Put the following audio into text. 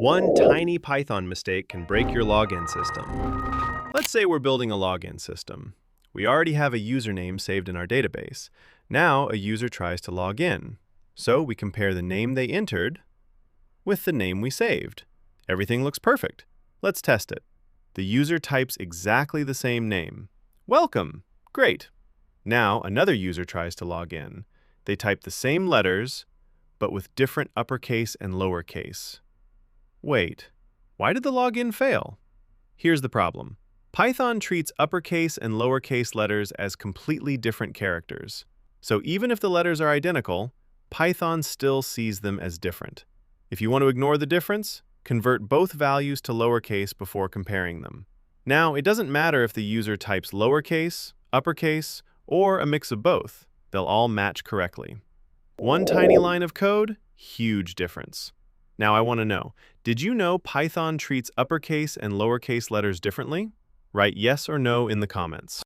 One tiny Python mistake can break your login system. Let's say we're building a login system. We already have a username saved in our database. Now a user tries to log in. So we compare the name they entered with the name we saved. Everything looks perfect. Let's test it. The user types exactly the same name. Welcome! Great! Now another user tries to log in. They type the same letters, but with different uppercase and lowercase. Wait, why did the login fail? Here's the problem. Python treats uppercase and lowercase letters as completely different characters. So even if the letters are identical, Python still sees them as different. If you want to ignore the difference, convert both values to lowercase before comparing them. Now, it doesn't matter if the user types lowercase, uppercase, or a mix of both. They'll all match correctly. One tiny line of code, huge difference. Now I want to know, did you know Python treats uppercase and lowercase letters differently? Write yes or no in the comments.